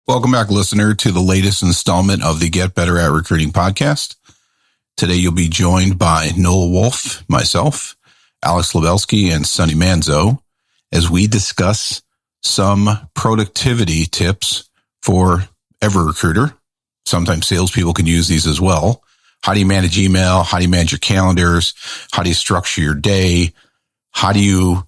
Welcome back, listener, to the latest installment of the Get Better at Recruiting podcast. Today, you'll be joined by Noel Wolf, myself, Alex Lebelski, and Sonny Manzo as we discuss some productivity tips for every recruiter. Sometimes salespeople can use these as well. How do you manage email? How do you manage your calendars? How do you structure your day? How do you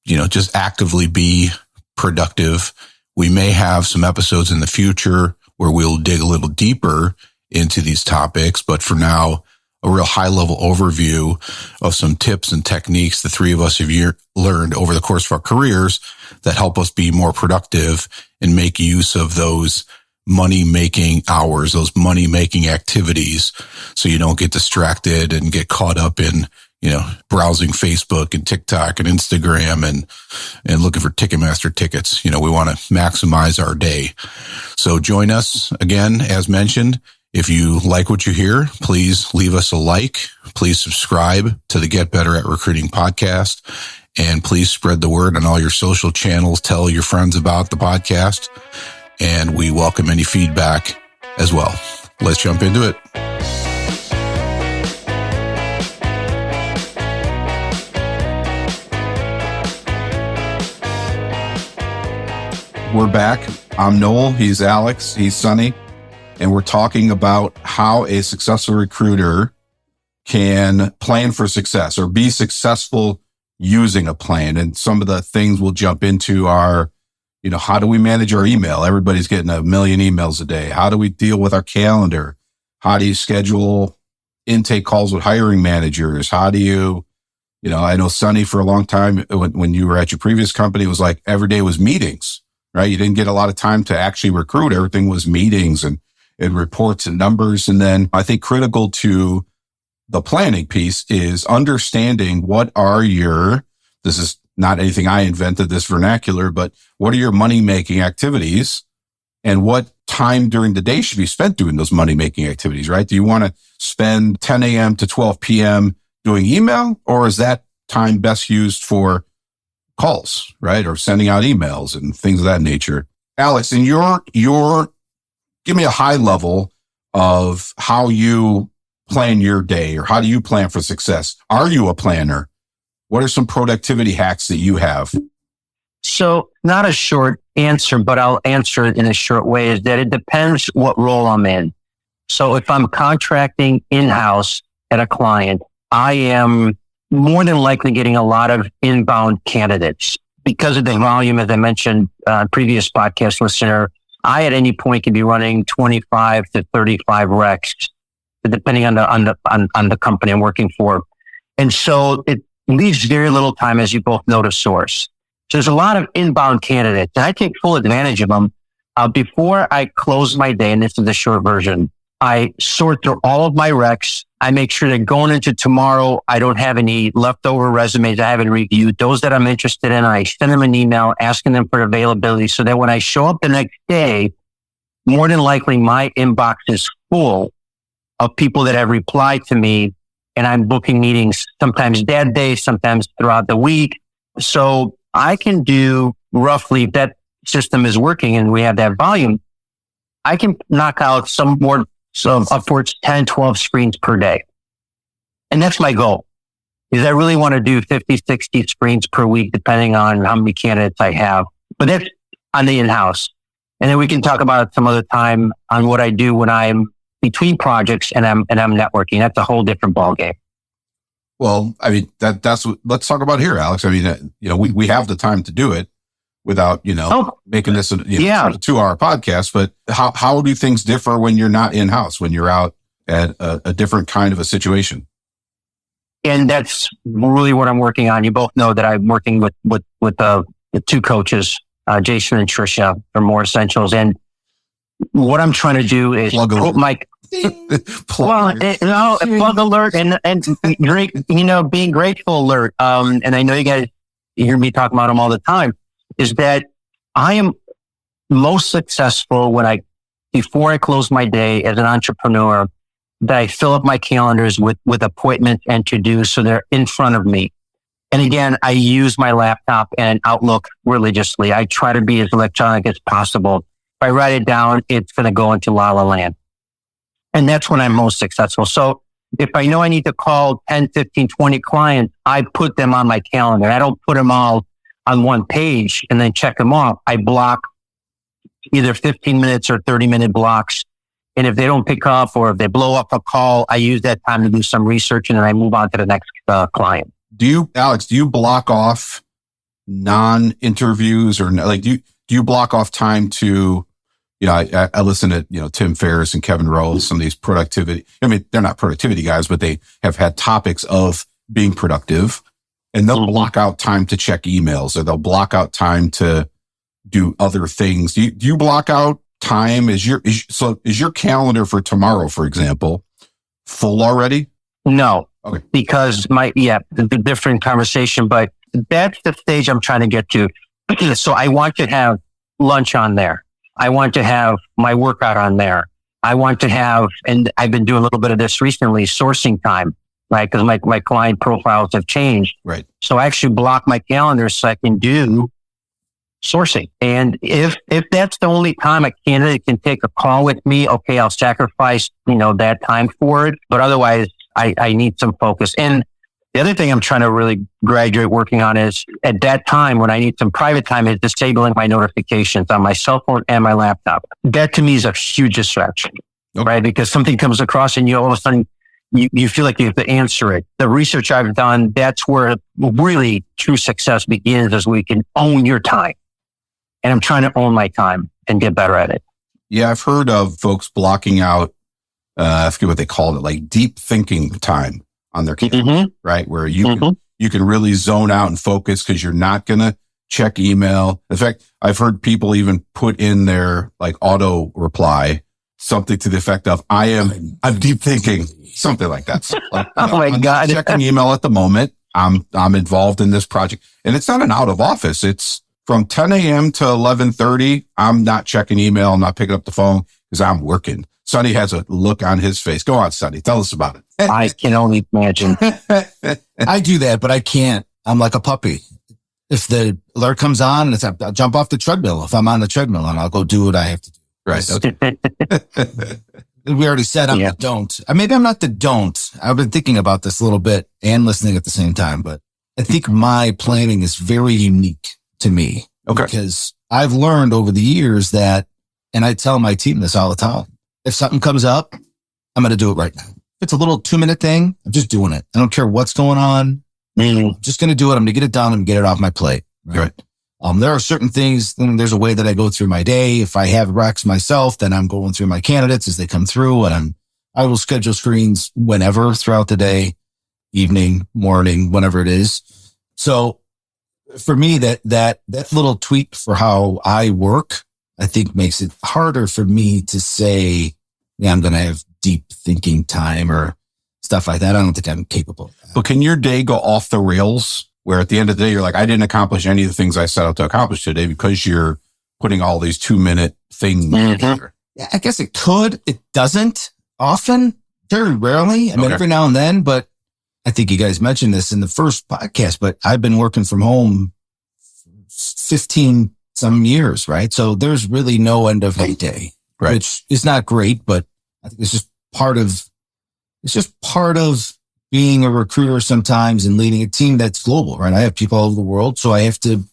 just actively be productive? We may have some episodes in the future where we'll dig a little deeper into these topics, but for now, a real high-level overview of some tips and techniques the three of us have learned over the course of our careers that help us be more productive and make use of those money-making hours, those money-making activities, so you don't get distracted and get caught up in browsing Facebook and TikTok and Instagram and looking for Ticketmaster tickets. We want to maximize our day. So join us again, as mentioned. If you like what you hear, please leave us a like. Please subscribe to the Get Better at Recruiting podcast, and please spread the word on all your social channels. Tell your friends about the podcast, and we welcome any feedback as well. Let's jump into it. We're back. I'm Noel. He's Alex. He's Sonny. And we're talking about how a successful recruiter can plan for success or be successful using a plan. And some of the things we'll jump into are, how do we manage our email? Everybody's getting 1 million emails a day. How do we deal with our calendar? How do you schedule intake calls with hiring managers? How do you, I know Sonny for a long time when you were at your previous company, it was like every day was meetings. Right? You didn't get a lot of time to actually recruit. Everything was meetings and reports and numbers. And then I think critical to the planning piece is understanding this is not anything I invented, this vernacular, but what are your money-making activities and what time during the day should be spent doing those money-making activities, right? Do you want to spend 10 a.m. to 12 p.m. doing email, or is that time best used for calls, right? Or sending out emails and things of that nature. Alex, in your give me a high level of how you plan your day, or how do you plan for success? Are you a planner? What are some productivity hacks that you have? So not a short answer, but I'll answer it in a short way, is that it depends what role I'm in. So if I'm contracting in-house at a client, I am more than likely getting a lot of inbound candidates because of the volume. As I mentioned, previous podcast listener, I at any point can be running 25 to 35 recs, depending on the company I'm working for. And so it leaves very little time, as you both know, to source. So there's a lot of inbound candidates, and I take full advantage of them. Before I close my day, and this is the short version, I sort through all of my recs. I make sure that going into tomorrow, I don't have any leftover resumes I haven't reviewed. Those that I'm interested in, I send them an email asking them for availability so that when I show up the next day, more than likely my inbox is full of people that have replied to me, and I'm booking meetings sometimes that day, sometimes throughout the week. So I can do roughly, if that system is working and we have that volume, I can knock out upwards 10, 12 screens per day. And that's my goal, is I really want to do 50, 60 screens per week, depending on how many candidates I have. But that's on the in-house. And then we can talk about it some other time on what I do when I'm between projects and I'm networking. That's a whole different ballgame. Well, I mean, that's what, let's talk about here, Alex. I mean, we have the time to do it without, making this a 2-hour podcast, but how do things differ when you're not in-house, when you're out at a different kind of a situation? And that's really what I'm working on. You both know that I'm working with the two coaches, Jason and Trisha from More Essentials. And what I'm trying to do is put my plug alert and great, being grateful alert. And I know you guys hear me talk about them all the time, is that I am most successful before I close my day as an entrepreneur, that I fill up my calendars with appointments and to-dos so they're in front of me. And again, I use my laptop and Outlook religiously. I try to be as electronic as possible. I write it down, it's going to go into La La Land. And that's when I'm most successful. So if I know I need to call 10, 15, 20 clients, I put them on my calendar. I don't put them all on one page and then check them off. I block either 15 minutes or 30-minute blocks. And if they don't pick up or if they blow up a call, I use that time to do some research and then I move on to the next client. Alex, do you block off non-interviews or like, do you block off time to, I listen to, Tim Ferriss and Kevin Rose, some of these productivity. I mean, they're not productivity guys, but they have had topics of being productive, and they'll block out time to check emails, or they'll block out time to do other things. Do you block out time? Is your calendar for tomorrow, for example, full already? No, okay, because it's a different conversation, but that's the stage I'm trying to get to. So I want to have lunch on there. I want to have my workout on there. I want to have, and I've been doing a little bit of this recently, sourcing time, right? Because my client profiles have changed. Right. So I actually block my calendar so I can do sourcing. And if that's the only time a candidate can take a call with me, okay, I'll sacrifice, that time for it. But otherwise, I need some focus. And the other thing I'm trying to really graduate working on is at that time when I need some private time is disabling my notifications on my cell phone and my laptop. That to me is a huge distraction, right? Because something comes across and all of a sudden you feel like you have to answer it. The research I've done, that's where really true success begins, is we can own your time. And I'm trying to own my time and get better at it. Yeah, I've heard of folks blocking out, I forget what they called it, like deep thinking time on their calendar, right? Where you can really zone out and focus because you're not going to check email. In fact, I've heard people even put in their like auto reply something to the effect of, I'm deep thinking, something like that. So, like, my God. I'm checking email at the moment. I'm involved in this project, and it's not an out of office. It's from 10 a.m. to 11:30. I'm not checking email. I'm not picking up the phone because I'm working. Sonny has a look on his face. Go on, Sonny. Tell us about it. I can only imagine. I do that, but I can't. I'm like a puppy. If the alert comes on, I'll jump off the treadmill if I'm on the treadmill, and I'll go do what I have to do. Right. Okay. We already said I'm the don't. Maybe I'm not the don't. I've been thinking about this a little bit and listening at the same time, but I think my planning is very unique to me. Okay. Because I've learned over the years that, and I tell my team this all the time, if something comes up, I'm going to do it right now. If it's a little 2-minute thing, I'm just doing it. I don't care what's going on. I'm just going to do it. I'm going to get it done and get it off my plate. Right. There are certain things, there's a way that I go through my day. If I have recs myself, then I'm going through my candidates as they come through, and I will schedule screens whenever throughout the day, evening, morning, whenever it is. So for me, that little tweak for how I work, I think makes it harder for me to say, yeah, I'm going to have deep thinking time or stuff like that. I don't think I'm capable of that. But can your day go off the rails where at the end of the day, you're like, I didn't accomplish any of the things I set out to accomplish today because you're putting all these 2-minute things together? Yeah, I guess it could. It doesn't often, very rarely. I mean, every now and then, but I think you guys mentioned this in the first podcast, but I've been working from home 15 some years, right? So there's really no end of my day, right, which is not great, but I think it's just part of being a recruiter sometimes and leading a team that's global, right? I have people all over the world, so I have to,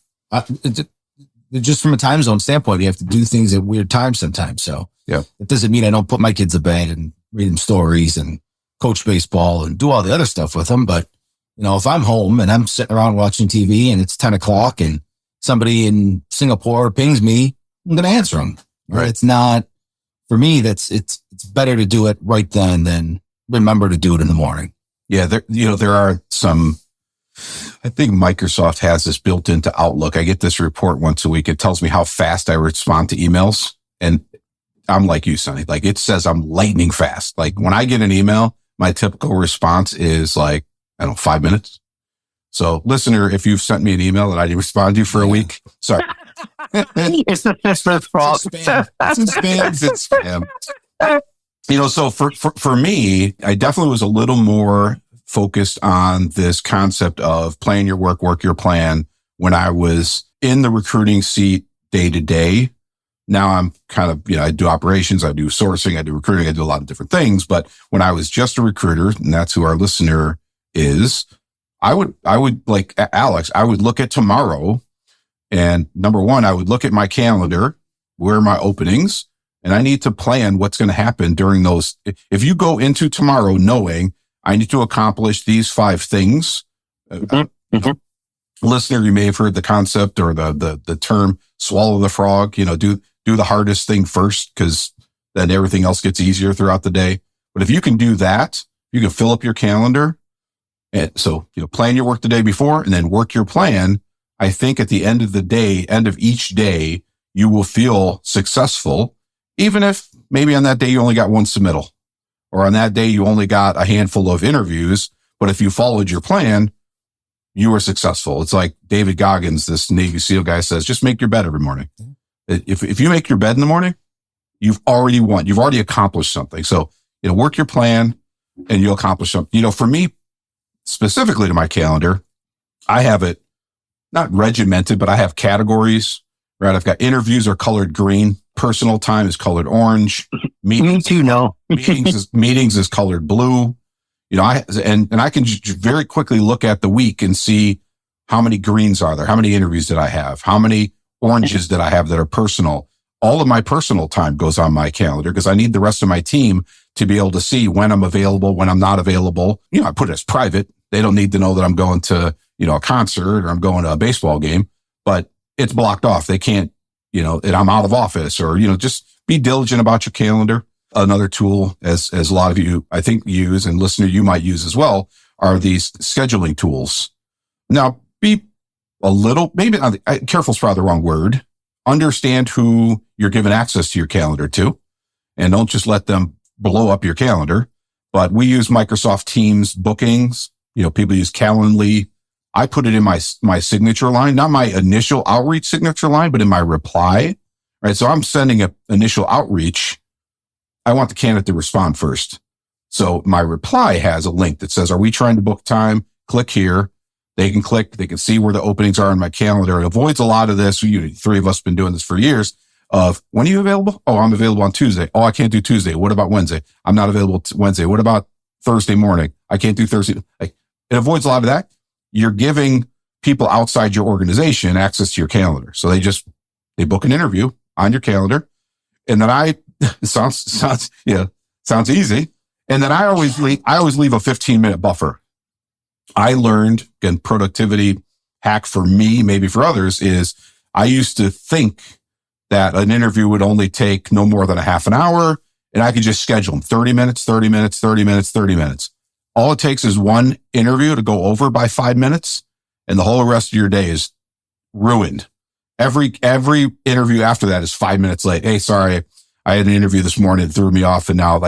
just from a time zone standpoint, you have to do things at weird times sometimes. So it doesn't mean I don't put my kids to bed and read them stories and coach baseball and do all the other stuff with them. But, if I'm home and I'm sitting around watching TV and it's 10 o'clock and somebody in Singapore pings me, I'm going to answer them. Right? It's not, for me, it's better to do it right then than remember to do it in the morning. Yeah. There are some, I think Microsoft has this built into Outlook. I get this report once a week. It tells me how fast I respond to emails. And I'm like you, Sonny, like it says I'm lightning fast. Like when I get an email, my typical response is like, 5 minutes. So listener, if you've sent me an email that I didn't respond to for a week, sorry. It's the fifth fault. It's spam. So for me, I definitely was a little more focused on this concept of plan your work your plan when I was in the recruiting seat day to day. Now I'm kind of, I do operations, I do sourcing, I do recruiting, I do a lot of different things. But when I was just a recruiter, and that's who our listener is, I would like Alex, I would look at tomorrow, and number one, I would look at my calendar, where are my openings, and I need to plan what's going to happen during those. If you go into tomorrow knowing I need to accomplish these 5 things, listener, you may have heard the concept or the term swallow the frog, do the hardest thing first, because then everything else gets easier throughout the day. But if you can do that, you can fill up your calendar. And so, plan your work the day before and then work your plan. I think at the end of the day, end of each day, you will feel successful, even if maybe on that day you only got 1 submittal, or on that day you only got a handful of interviews. But if you followed your plan, you were successful. It's like David Goggins, this Navy SEAL guy, says, just make your bed every morning. If you make your bed in the morning, you've already won. You've already accomplished something. So, work your plan and you'll accomplish something. For me, specifically to my calendar, I have it not regimented, but I have categories, right? I've got interviews are colored green. Personal time is colored orange. Me too, no. meetings is colored blue. I can very quickly look at the week and see how many greens are there? How many interviews did I have? How many oranges did I have that are personal? All of my personal time goes on my calendar because I need the rest of my team to be able to see when I'm available, when I'm not available. I put it as private. They don't need to know that I'm going to, a concert or I'm going to a baseball game, but it's blocked off. They can't, and I'm out of office or, just be diligent about your calendar. Another tool, as a lot of you, I think, use, and listener, you might use as well, are these scheduling tools. Now, be a little, maybe careful is probably the wrong word. Understand who you're giving access to your calendar to, and don't just let them blow up your calendar. But we use Microsoft Teams bookings. People use Calendly. I put it in my signature line, not my initial outreach signature line, but in my reply, right? So I'm sending an initial outreach. I want the candidate to respond first. So my reply has a link that says, are we trying to book time? Click here. They can click, they can see where the openings are in my calendar. It avoids a lot of this. 3 of us have been doing this for years of, when are you available? Oh, I'm available on Tuesday. Oh, I can't do Tuesday. What about Wednesday? I'm not available Wednesday. What about Thursday morning? I can't do Thursday. It avoids a lot of that. You're giving people outside your organization access to your calendar. So they book an interview on your calendar. And then sounds easy. And then I always leave a 15-minute buffer. I learned, again, productivity hack for me, maybe for others, is I used to think that an interview would only take no more than a half an hour, and I could just schedule them 30 minutes, 30 minutes, 30 minutes, 30 minutes. All it takes is one interview to go over by 5 minutes, and the whole rest of your day is ruined. Every interview after that is 5 minutes late. Hey, sorry, I had an interview this morning, it threw me off, and now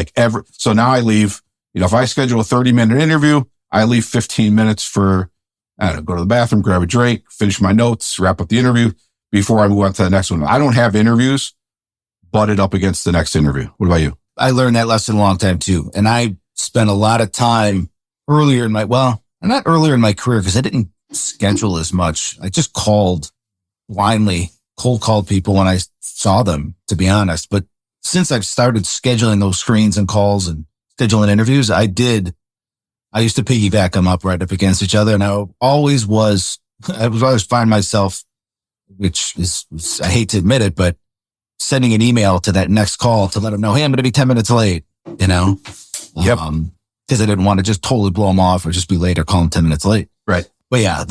so now I leave, if I schedule a 30-minute interview, I leave 15 minutes for, go to the bathroom, grab a drink, finish my notes, wrap up the interview before I move on to the next one. I don't have interviews butted up against the next interview. What about you? I learned that lesson a long time too. And I spent a lot of time earlier in not earlier in my career because I didn't schedule as much. I just blindly cold called people when I saw them, to be honest. But since I've started scheduling those screens and calls and scheduling interviews, I used to piggyback them up right up against each other. And I always find myself, which is, I hate to admit it, but sending an email to that next call to let them know, hey, I'm going to be 10 minutes late, Yep. Because I didn't want to just totally blow them off or just be late or call them 10 minutes late. Right. But yeah,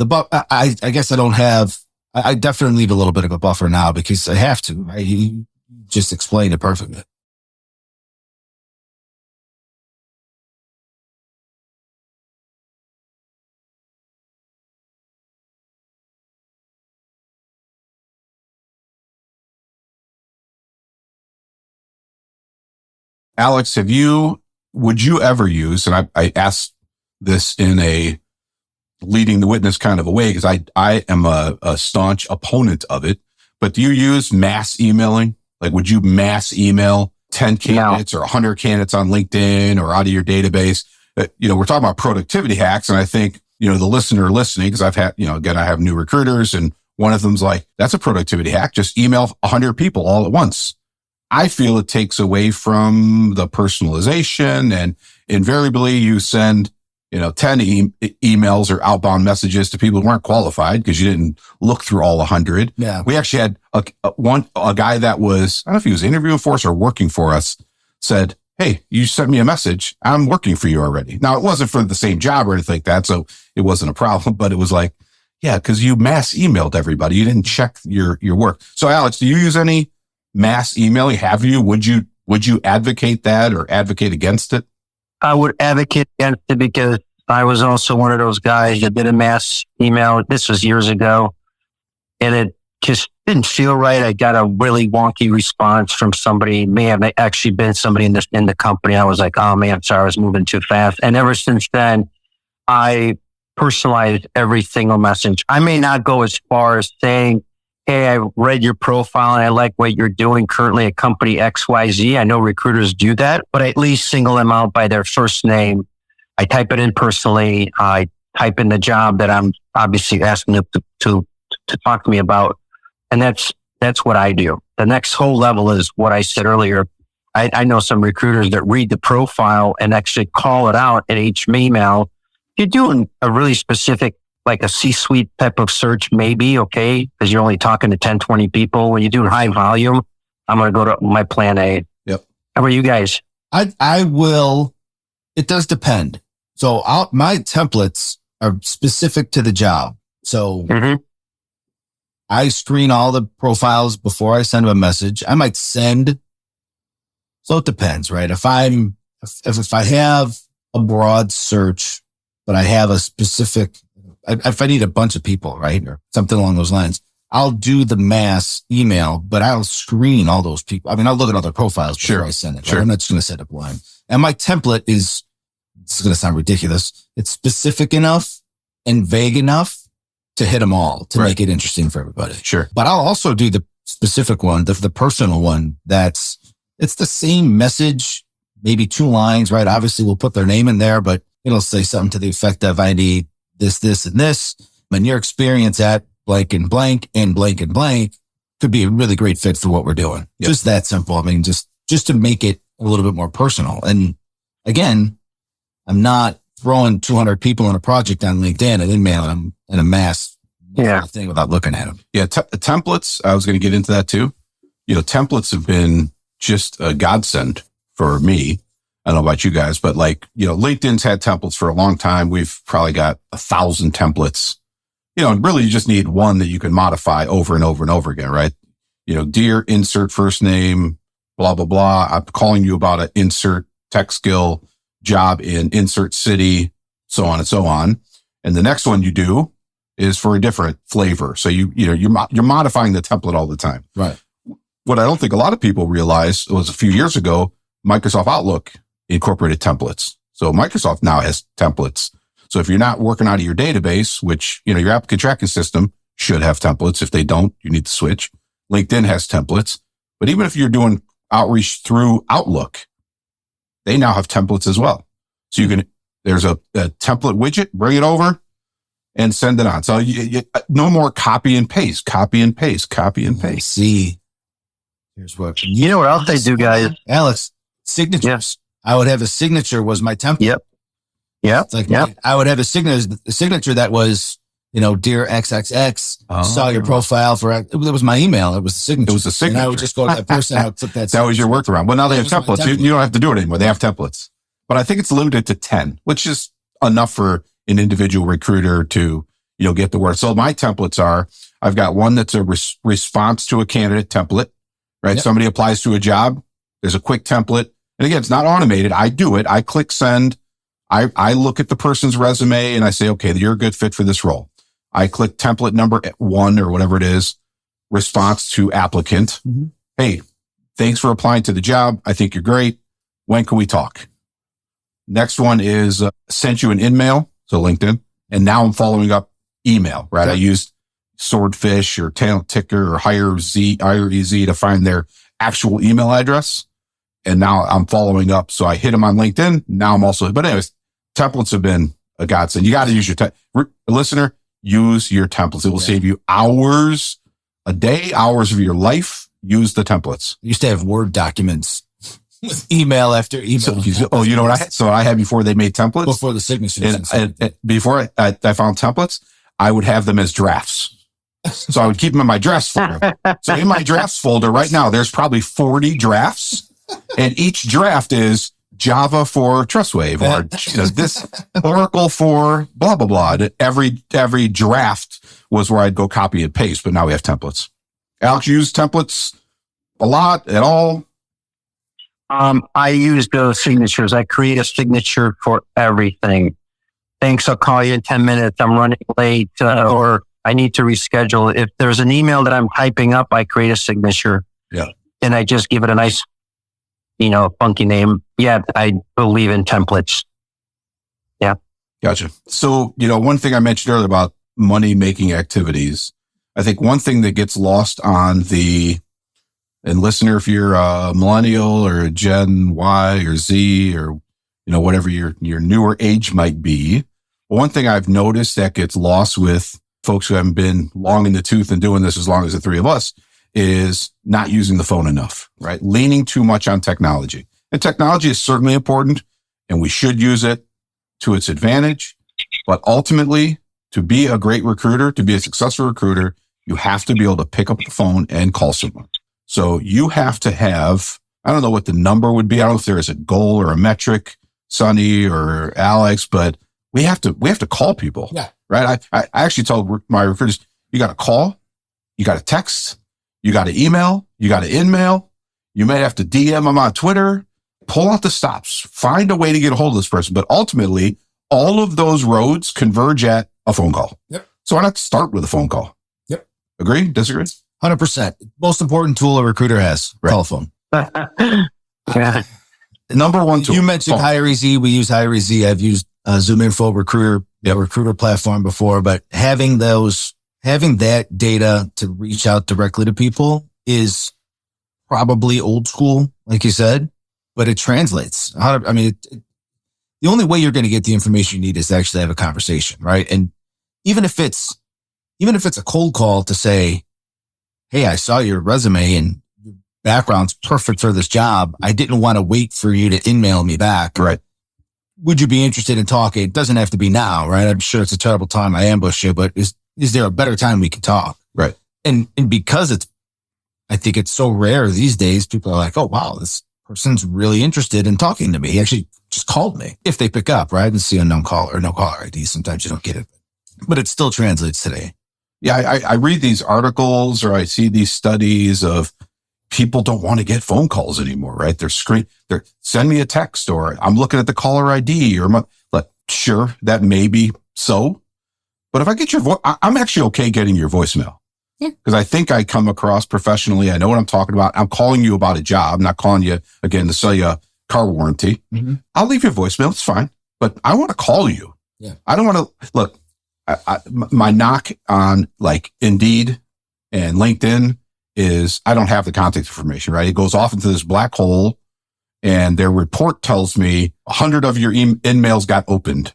I guess I definitely leave a little bit of a buffer now because I have to. You just explained it perfectly. Alex, would you ever use, and I asked this in a leading the witness kind of a way, because I am a staunch opponent of it, but do you use mass emailing? Like, would you mass email 10 candidates or 100 candidates on LinkedIn or out of your database? We're talking about productivity hacks. And I think, the listener listening, because I've had, again, I have new recruiters and One of them's like, that's a productivity hack. Just email 100 people all at once. I feel it takes away from the personalization, and invariably you send, 10 emails or outbound messages to people who weren't qualified because you didn't look through all 100. Yeah. We actually had a guy that was, I don't know if he was interviewing for us or working for us, said, hey, you sent me a message. I'm working for you already. Now, it wasn't for the same job or anything like that, so it wasn't a problem, but it was like, yeah, because you mass emailed everybody. You didn't check your work. So, Alex, do you use any mass emailing? Have you? Would you advocate that or advocate against it? I would advocate against it because I was also one of those guys that did a mass email. This was years ago, and it just didn't feel right. I got a really wonky response from somebody. May have actually been somebody in the company. I was like, oh man, sorry, I was moving too fast. And ever since then, I personalized every single message. I may not go as far as saying, hey, I read your profile and I like what you're doing currently at company XYZ. I know recruiters do that, but I at least single them out by their first name. I type it in personally. I type in the job that I'm obviously asking them to talk to me about. And that's what I do. The next whole level is what I said earlier. I know some recruiters that read the profile and actually call it out in each email. You're doing a really specific, like a C-suite type of search, maybe, okay, because you're only talking to 10, 20 people. When you're doing high volume, I'm going to go to my plan A. Yep. How about you guys? I will. It does depend. So my templates are specific to the job. So I screen all the profiles before I send them a message. I might send. So it depends, right? If I have a broad search, but I have a specific, if I need a bunch of people, right? Or something along those lines, I'll do the mass email, but I'll screen all those people. I mean, I'll look at other profiles before I send it. Right? I'm not just going to set up line. And my template this is going to sound ridiculous. It's specific enough and vague enough to hit them all, to make it interesting for everybody. Sure. But I'll also do the specific one, the personal one. It's the same message, maybe 2 lines, right? Obviously we'll put their name in there, but it'll say something to the effect of, I need this, this, and this. And your experience at blank and blank could be a really great fit for what we're doing. Yep. Just that simple. I mean, just to make it a little bit more personal. And again, I'm not throwing 200 people in a project on LinkedIn and emailing them in a mass thing without looking at them. Yeah. Templates. I was going to get into that too. Templates have been just a godsend for me. I don't know about you guys, but LinkedIn's had templates for a long time. We've probably got 1,000 templates, and really you just need one that you can modify over and over and over again, right? Dear insert first name, blah, blah, blah. I'm calling you about an insert tech skill job in insert city, so on and so on. And the next one you do is for a different flavor. So you're modifying the template all the time. Right. What I don't think a lot of people realize was a few years ago, Microsoft Outlook incorporated templates. So Microsoft now has templates. So if you're not working out of your database, which, your applicant tracking system should have templates. If they don't, you need to switch. LinkedIn has templates. But even if you're doing outreach through Outlook, they now have templates as well. So there's a template widget, bring it over and send it on. So no more copy and paste. See, here's what. You know what else they do, guys? Alex, signatures. Yes. I would have a signature was my template. Yep. It's like I would have a signature that was, dear XXX, saw your profile it was my email. It was a signature. It was a signature. And I would just go to that person. I would put that. That was your workaround. Well, now they have templates. You don't have to do it anymore. They have templates. But I think it's limited to 10, which is enough for an individual recruiter to, get the word. So my templates I've got one that's a response to a candidate template, right? Yep. Somebody applies to a job. There's a quick template. And again, it's not automated. I do it. I click send. I look at the person's resume and I say, okay, you're a good fit for this role. I click template number 1 or whatever it is, response to applicant. Mm-hmm. Hey, thanks for applying to the job. I think you're great. When can we talk? Next one is sent you an email, so LinkedIn. And now I'm following up email, right? Okay. I used Swordfish or Talent Ticker or HireEZ to find their actual email address. And now I'm following up. So I hit them on LinkedIn. Now I'm also, but anyways, templates have been a godsend. You got to use your listener. use your templates. It will save you hours a day, hours of your life. Use the templates. I used to have Word documents with email after email. So, you know what I had before they made templates? Before the signatures. Before I found templates, I would have them as drafts. So I would keep them in my drafts folder. So in my drafts folder right now, there's probably 40 drafts, and each draft is Java for TrustWave or this Oracle for blah, blah, blah. Every draft was where I'd go copy and paste, but now we have templates. Alex, you use templates a lot at all? I use those signatures. I create a signature for everything. Thanks, I'll call you in 10 minutes. I'm running late, or I need to reschedule. If there's an email that I'm typing up, I create a signature. Yeah. And I just give it a nice, funky name. Yeah, I believe in templates. Yeah. Gotcha. So, one thing I mentioned earlier about money making activities, I think one thing that gets lost on and listener, if you're a millennial or a Gen Y or Z or, whatever your newer age might be, one thing I've noticed that gets lost with folks who haven't been long in the tooth and doing this as long as the three of us is not using the phone enough, right? Leaning too much on technology. And technology is certainly important and we should use it to its advantage. But ultimately, to be a great recruiter, to be a successful recruiter, you have to be able to pick up the phone and call someone. So you have to have, I don't know what the number would be. I don't know if there is a goal or a metric, Sonny or Alex, but we have to call people. Yeah. Right. I actually told my recruiters, you got to call, you got to text, you got to email, you got to in-mail. You may have to DM them on Twitter, pull out the stops, find a way to get a hold of this person. But ultimately, all of those roads converge at a phone call. Yep. So why not start with a phone call? Yep. Agree? Disagree? 100%. Most important tool a recruiter has, right. Telephone. Yeah. Number one tool. You mentioned HireEZ. We use HireEZ. I've used ZoomInfo recruiter platform before, but having that data to reach out directly to people is probably old school, like you said, but it translates. The only way you're going to get the information you need is to actually have a conversation, right? And even if it's a cold call to say, hey, I saw your resume and your background's perfect for this job. I didn't want to wait for you to email me back. Right. Would you be interested in talking? It doesn't have to be now, right? I'm sure it's a terrible time. I ambushed you, but is there a better time we can talk? Right. And because I think it's so rare these days, people are like, oh, wow, this person's really interested in talking to me. He actually just called me. If they pick up, right? And see unknown caller or no caller ID. Sometimes you don't get it, but it still translates today. Yeah. I read these articles or I see these studies of people don't want to get phone calls anymore, right? They're send me a text or I'm looking at the caller ID or sure, that may be so. But if I get your voice, I'm actually okay getting your voicemail. Yeah. Because I think I come across professionally. I know what I'm talking about. I'm calling you about a job. I'm not calling you again to sell you a car warranty. Mm-hmm. I'll leave your voicemail. It's fine. But I want to call you. Yeah. I don't want to look. My knock on like Indeed and LinkedIn is I don't have the contact information, right? It goes off into this black hole and their report tells me 100 of your emails got opened.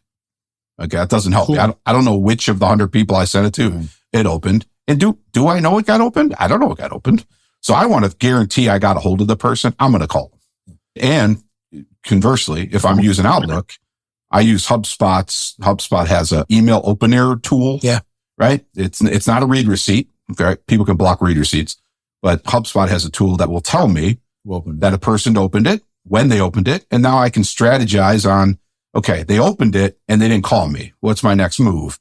Okay. That doesn't help. Cool. I don't know which of the 100 people I sent it to, it opened. And do I know it got opened? I don't know it got opened. So I want to guarantee I got a hold of the person. I'm going to call them. And conversely, if I'm using Outlook, I use HubSpot. HubSpot has an email opener tool. Yeah. Right. It's not a read receipt. Okay. People can block read receipts, but HubSpot has a tool that will tell me that a person opened it, when they opened it. And now I can strategize on, okay, they opened it and they didn't call me. What's my next move?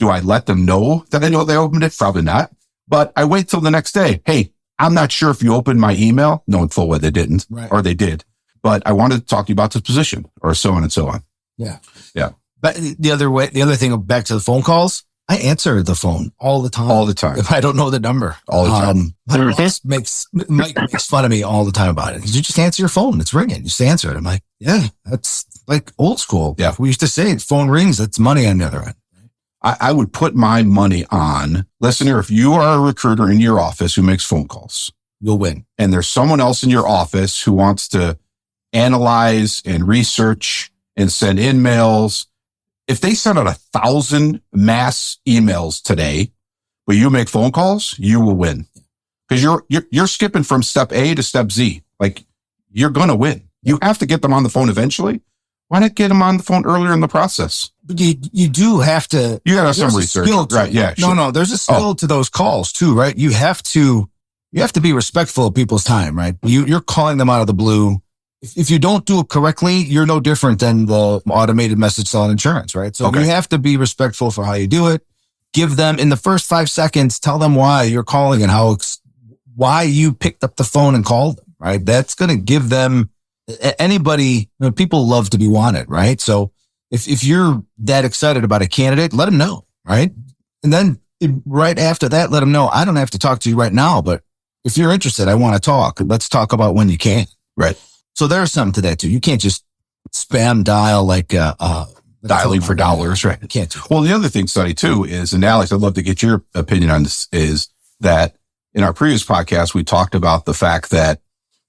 Do I let them know that I know they opened it? Probably not. But I wait till the next day. Hey, I'm not sure if you opened my email, knowing full well they didn't, right. Or they did, but I wanted to talk to you about this position or so on and so on. Yeah. Yeah. But the other thing, back to the phone calls, I answer the phone all the time. All the time. If I don't know the number. All the time. Mike makes fun of me all the time about it. You just answer your phone. It's ringing. You just answer it. I'm like, yeah, that's like old school. Yeah. We used to say phone rings. That's money on the other end. I would put my money on, listener, if you are a recruiter in your office who makes phone calls, you'll win. And there's someone else in your office who wants to analyze and research and send in mails if they send out 1,000 mass emails today, but you make phone calls, you will win. Because you're skipping from step A to step Z. Like, you're going to win. You have to get them on the phone eventually. Why not get them on the phone earlier in the process? But you do have to. You got to have some research, right? Yeah. No, there's a skill to those calls too, right? You have to be respectful of people's time, right? You're calling them out of the blue. If you don't do it correctly, you're no different than the automated message selling insurance, right? So you have to be respectful for how you do it. Give them in the first 5 seconds, tell them why you're calling and why you picked up the phone and called them, right? That's going to give them anybody, people love to be wanted, right? So if you're that excited about a candidate, let them know, right? And then right after that, let them know, I don't have to talk to you right now, but if you're interested, I want to talk. Let's talk about when you can. Right. So there's something to that too. You can't just spam dial like, dialing for dollars, right? You can't do that. Well, the other thing, Sonny, too, is, and Alex, I'd love to get your opinion on this, is that in our previous podcast, we talked about the fact that,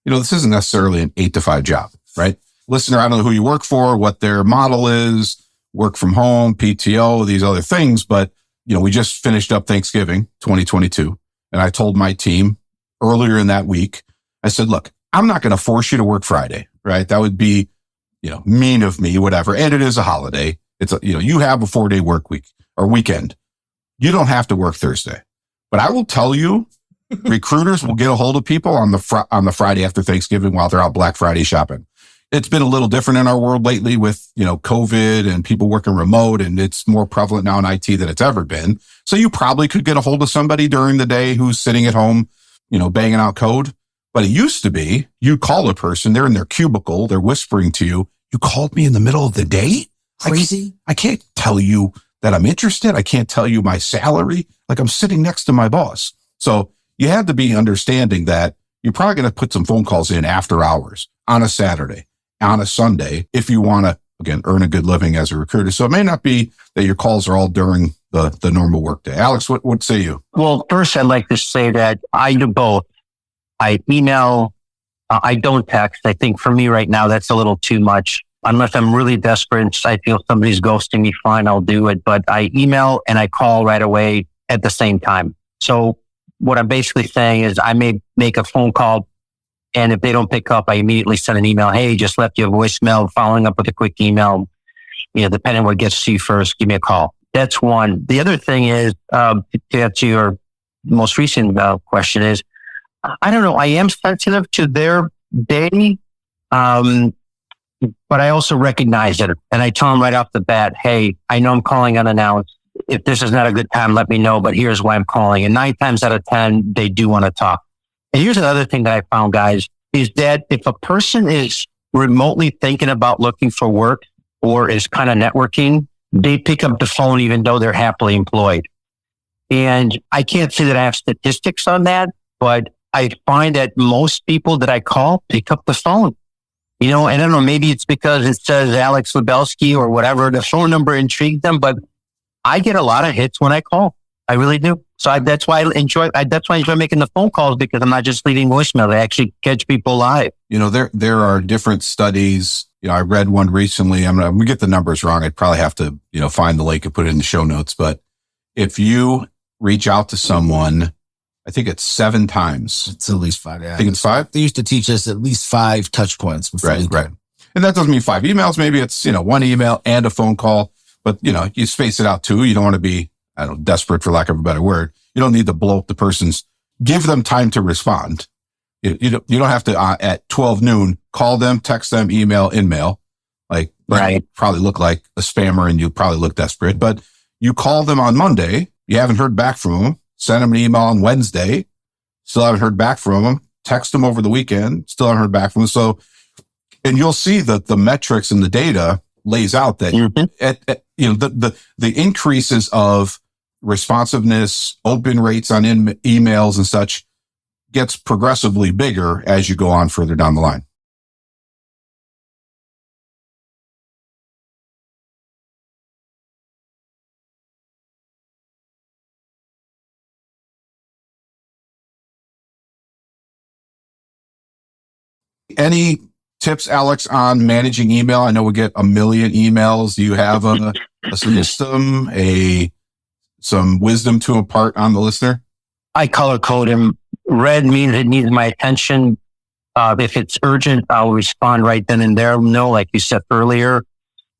this isn't necessarily an 8 to 5 job, right? Listener, I don't know who you work for, what their model is, work from home, PTO, these other things. But, we just finished up Thanksgiving 2022. And I told my team earlier in that week, I said, look, I'm not going to force you to work Friday, right? That would be, mean of me, whatever. And it is a holiday. It's you have a 4-day work week or weekend. You don't have to work Thursday, but I will tell you, recruiters will get a hold of people on the Friday after Thanksgiving while they're out Black Friday shopping. It's been a little different in our world lately with, COVID and people working remote, and it's more prevalent now in IT than it's ever been. So you probably could get a hold of somebody during the day who's sitting at home, banging out code. But it used to be you call a person, they're in their cubicle, they're whispering to you, you called me in the middle of the day? Crazy. I can't tell you that I'm interested. I can't tell you my salary. Like, I'm sitting next to my boss. So you have to be understanding that you're probably going to put some phone calls in after hours on a Saturday, on a Sunday, if you want to, again, earn a good living as a recruiter. So it may not be that your calls are all during the normal workday. Alex, what say you? Well, first, I'd like to say that I do both. I email, I don't text. I think for me right now, that's a little too much. Unless I'm really desperate, I feel somebody's ghosting me, fine, I'll do it. But I email and I call right away at the same time. So what I'm basically saying is I may make a phone call, and if they don't pick up, I immediately send an email. Hey, just left you a voicemail, following up with a quick email. Depending on what gets to you first, give me a call. That's one. The other thing is, to answer your most recent question is, I don't know. I am sensitive to their day, but I also recognize it. And I tell them right off the bat, hey, I know I'm calling unannounced. If this is not a good time, let me know, but here's why I'm calling. And 9 times out of 10, they do want to talk. And here's another thing that I found, guys, is that if a person is remotely thinking about looking for work or is kind of networking, they pick up the phone even though they're happily employed. And I can't say that I have statistics on that, but I find that most people that I call pick up the phone. And I don't know, maybe it's because it says Alex Lebelski or whatever, the phone number intrigued them, but I get a lot of hits when I call. I really do. So that's why I enjoy making the phone calls, because I'm not just leaving voicemail. I actually catch people live. There are different studies. I read one recently. I'm going to get the numbers wrong. I'd probably have to, find the link and put it in the show notes. But if you reach out to someone, I think it's 7 times. It's at least 5. Yeah. I think it's 5. They used to teach us at least 5 touch points. Right. And that doesn't mean 5 emails. Maybe it's, 1 email and a phone call, but you space it out too. You don't want to be, desperate for lack of a better word. You don't need to blow up the person's, give them time to respond. You don't have to, at 12 noon, call them, text them, email, in-mail. Like, right. You probably look like a spammer and you probably look desperate, but you call them on Monday. You haven't heard back from them. Send them an email on Wednesday. Still haven't heard back from them. Text them over the weekend. Still haven't heard back from them. So, and you'll see that the metrics and the data lays out that the increases of responsiveness, open rates on emails and such gets progressively bigger as you go on further down the line. Any tips, Alex, on managing email? I know we get a million emails. Do you have a system, some wisdom to impart on the listener? I color code them. Red means it needs my attention. If it's urgent, I'll respond right then and there. No, like you said earlier,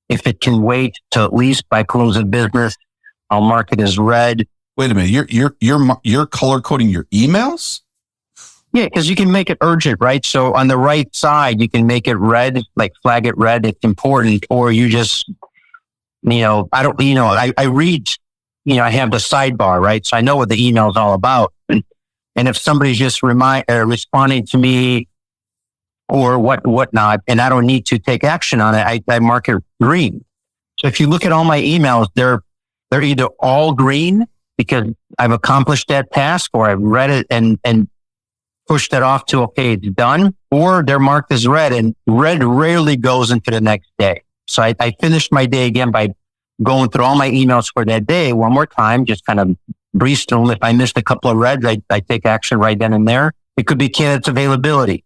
if it can wait till at least by close of business, I'll mark it as red. Wait a minute. You're color coding your emails? Yeah, because you can make it urgent, right? So on the right side, you can make it red, like flag it red. It's important. Or you just, I read, I have the sidebar, right? So I know what the email is all about. And if somebody's just responding to me or whatnot, and I don't need to take action on it, I mark it green. So if you look at all my emails, they're either all green because I've accomplished that task, or I've read it and pushed that off to, okay, it's done, or they're marked as red, and red rarely goes into the next day. So I finished my day again by going through all my emails for that day one more time, just kind of breeze through them. If I missed a couple of reds, I take action right then and there. It could be candidate's availability,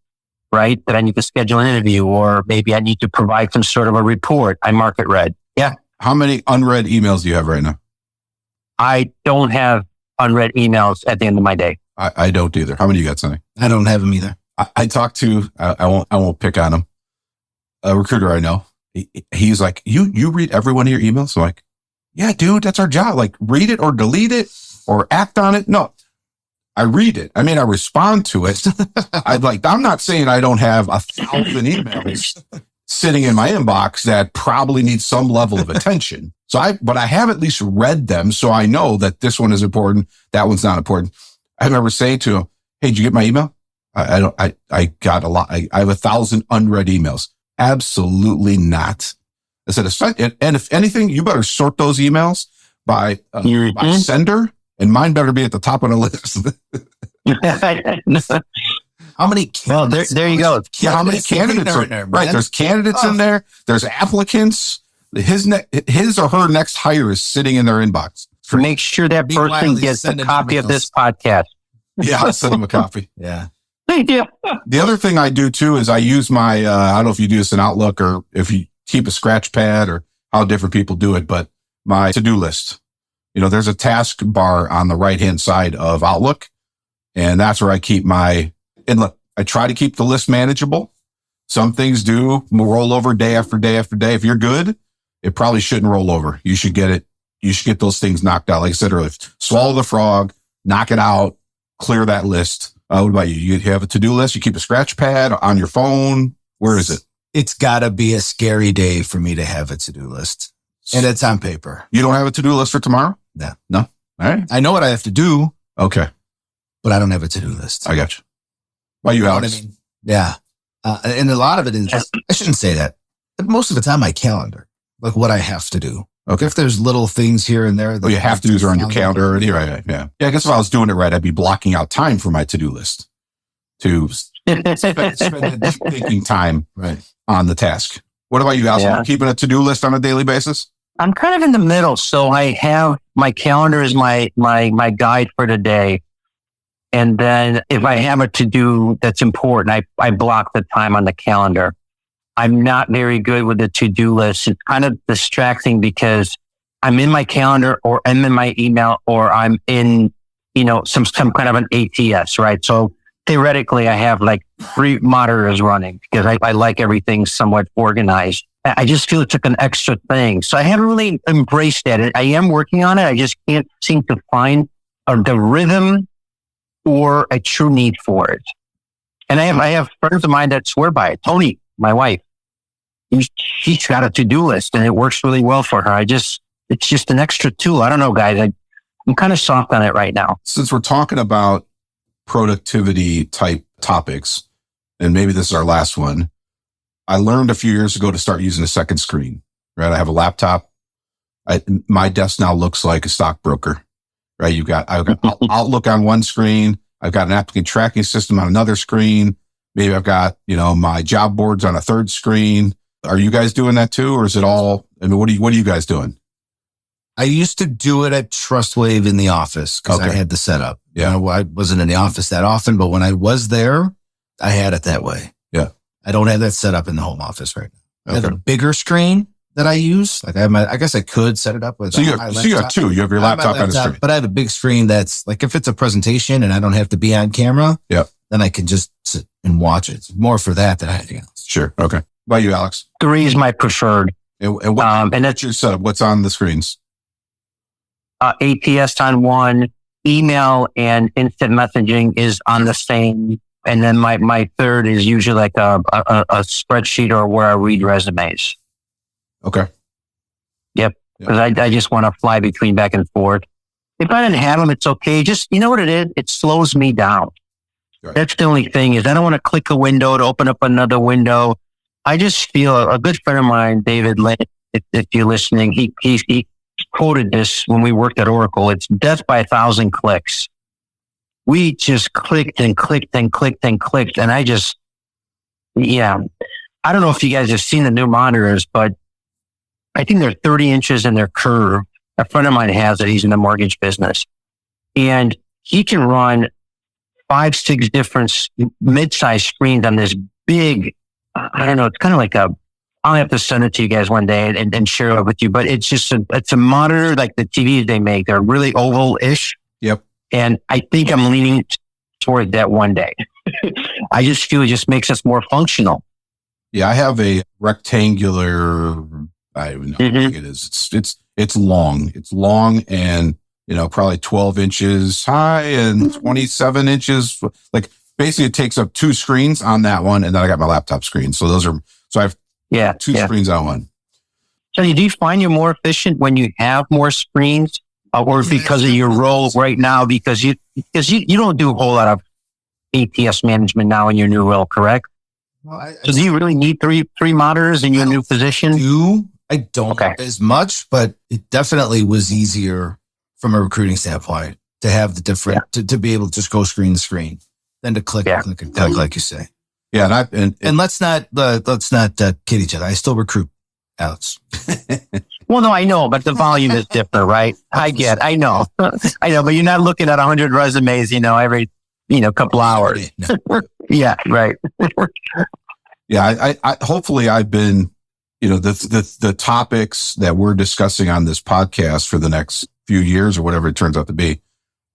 right? That I need to schedule an interview, or maybe I need to provide some sort of a report. I mark it red. Yeah. How many unread emails do you have right now? I don't have unread emails at the end of my day. I don't either. How many you got, Sonny? I don't have them either. I talked to, I won't pick on him, a recruiter I know. He's like, you read every one of your emails? So I'm like, yeah, dude, that's our job. Like, read it or delete it or act on it. No, I read it. I mean, I respond to it. I'm not saying I don't have 1,000 emails sitting in my inbox that probably need some level of attention. But I have at least read them. So I know that this one is important. That one's not important. I remember saying to him, hey, did you get my email? I got a lot. I have 1,000 unread emails. Absolutely not. I said, and if anything, you better sort those emails by sender, and mine better be at the top of the list. How many? Well, there you go. Yeah, how many candidates are there? Right, there's candidates in there. There's applicants. His or her next hire is sitting in their inbox. Make sure that person gets a copy of this podcast. Yeah, I'll send them a copy. Yeah. Thank you. The other thing I do too is I use my, I don't know if you do this in Outlook or if you keep a scratch pad or how different people do it, but my to-do list. There's a task bar on the right-hand side of Outlook, and that's where I keep and look, I try to keep the list manageable. Some things do roll over day after day after day. If you're good, it probably shouldn't roll over. You should get it. You should get those things knocked out. Like I said earlier, swallow the frog, knock it out, clear that list. What about you? You have a to-do list? You keep a scratch pad on your phone? Where is it? It's gotta be a scary day for me to have a to-do list. And it's on paper. You don't have a to-do list for tomorrow? No. All right. I know what I have to do. Okay. But I don't have a to-do list. I got you. Why you, Alex? What I mean? Yeah. And a lot of it is, I shouldn't say that, but most of it's on my calendar, like what I have to do. Okay. If there's little things here and there. You have to do are on your calendar already. Right. Yeah. Yeah. I guess if I was doing it right, I'd be blocking out time for my to-do list to spend thinking time on the task. What about you, Alex? Yeah. Keeping a to-do list on a daily basis? I'm kind of in the middle. So I have my calendar is my guide for the day. And then if I have a to-do that's important, I block the time on the calendar. I'm not very good with the to-do list. It's kind of distracting because I'm in my calendar or I'm in my email or I'm in, some kind of an ATS, right? So theoretically, I have like 3 monitors running because I like everything somewhat organized. I just feel it's like an extra thing. So I haven't really embraced that. I am working on it. I just can't seem to find the rhythm or a true need for it. And I have friends of mine that swear by it. Tony, my wife, she's got a to-do list and it works really well for her. It's just an extra tool. I don't know, guys. I'm kind of soft on it right now. Since we're talking about productivity type topics, and maybe this is our last one, I learned a few years ago to start using a second screen, right? I have a laptop. My desk now looks like a stockbroker, right? I've got Outlook on one screen. I've got an applicant tracking system on another screen. Maybe I've got, my job boards on a third screen. Are you guys doing that too? Or is it all, what are you guys doing? I used to do it at TrustWave in the office because I had the setup. Yeah. I wasn't in the office that often, but when I was there, I had it that way. Yeah. I don't have that set up in the home office right now. I have Okay. a bigger screen that I use. Like I guess I could set it up with. So you have two. You have your laptop and a screen. But I have a big screen that's like if it's a presentation and I don't have to be on camera. Yep. Then I can just sit and watch it. It's more for that than anything else. Sure. Okay. What about you, Alex? 3 is my preferred. And And what's that's your setup? What's on the screens? ATS on one, email and instant messaging is on the same. And then my third is usually like a spreadsheet or where I read resumes. Okay. Yep. Because I just want to fly between back and forth. If I didn't have them, it's okay. Just, you know what it is? It slows me down. Right. That's the only thing is I don't want to click a window to open up another window. I just feel a good friend of mine, David Lynn, if you're listening, he quoted this when we worked at Oracle. It's death by 1,000 clicks. We just clicked and clicked and clicked and clicked. And I don't know if you guys have seen the new monitors, but I think they're 30 inches in their curve. A friend of mine has it. He's in the mortgage business and he can run 5-6 different mid-sized screens on this big, I don't know, it's kind of like I'll have to send it to you guys one day and share it with you, but it's just it's a monitor like the TVs they make. They're really oval-ish. Yep. And I think I'm leaning toward that one day. I just feel it just makes us more functional. Yeah, I have a rectangular, I don't know how big it is. It's long. It's long and, probably 12 inches high and 27 inches. Like basically it takes up 2 screens on that one. And then I got my laptop screen. So I have 2 screens on one. So do you find you're more efficient when you have more screens or because of your role right now? Because you don't do a whole lot of ATS management now in your new role, correct? Well, so do you really need three monitors in your new position? I don't as much, but it definitely was easier from a recruiting standpoint to have the different, to be able to just go screen to screen than to click and click and click, like you say. Yeah. And let's not kid each other. I still recruit, Alex. Well, no, I know, but the volume is different, right? I know, but you're not looking at 100 resumes, every, couple hours. No. Yeah. Right. Yeah. I hopefully I've been, the topics that we're discussing on this podcast for the next few years or whatever it turns out to be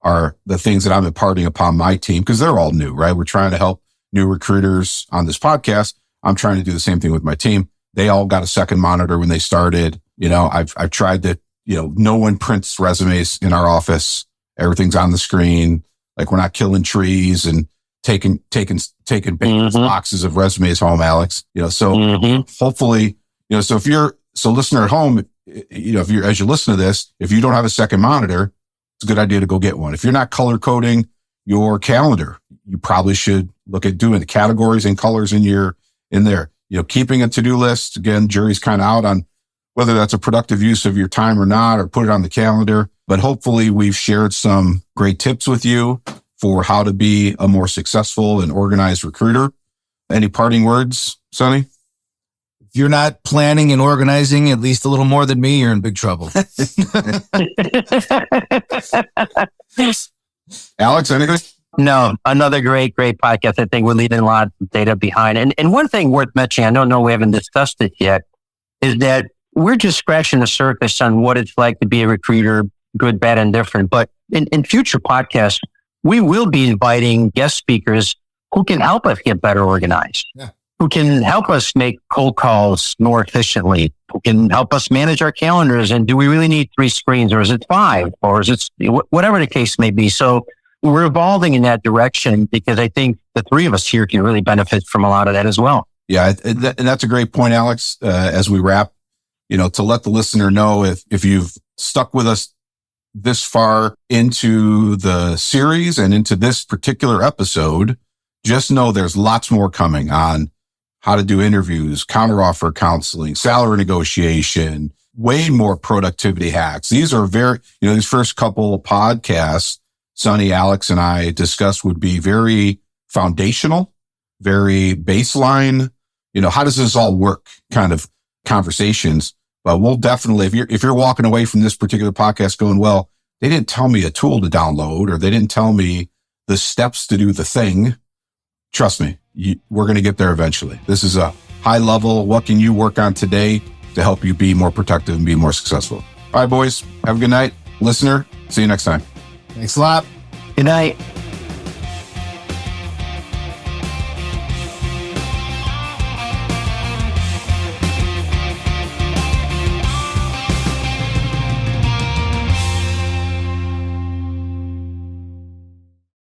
are the things that I'm imparting upon my team because they're all new, right? We're trying to help new recruiters on this podcast. I'm trying to do the same thing with my team. They all got a second monitor when they started. I've tried to, no one prints resumes in our office. Everything's on the screen. Like we're not killing trees and taking big boxes of resumes home, Alex. Hopefully, so listener at home, as you listen to this, if you don't have a second monitor, it's a good idea to go get one. If you're not color coding your calendar, you probably should look at doing the categories and colors in there. Keeping a to-do list. Again, jury's kind of out on whether that's a productive use of your time or not, or put it on the calendar. But hopefully we've shared some great tips with you for how to be a more successful and organized recruiter. Any parting words, Sonny? If you're not planning and organizing at least a little more than me, you're in big trouble. Alex, anything? No, another great podcast. I think we're leaving a lot of data behind. And one thing worth mentioning, I don't know, we haven't discussed it yet, is that we're just scratching the surface on what it's like to be a recruiter, good, bad, and different. But in future podcasts, we will be inviting guest speakers who can help us get better organized, who can help us make cold calls more efficiently, who can help us manage our calendars. And do we really need 3 screens or is it 5 or is it whatever the case may be? So we're evolving in that direction because I think the 3 of us here can really benefit from a lot of that as well. Yeah. And that's a great point, Alex. As we wrap, to let the listener know if you've stuck with us this far into the series and into this particular episode, just know there's lots more coming on how to do interviews, counteroffer counseling, salary negotiation, way more productivity hacks. These are these first couple of podcasts, Sonny, Alex, and I discussed would be very foundational, very baseline. How does this all work kind of conversations? But we'll definitely, if you're walking away from this particular podcast going, well, they didn't tell me a tool to download or they didn't tell me the steps to do the thing. Trust me, we're going to get there eventually. This is a high level. What can you work on today to help you be more productive and be more successful? All right, boys, have a good night. Listener, see you next time. Thanks a lot. Good night.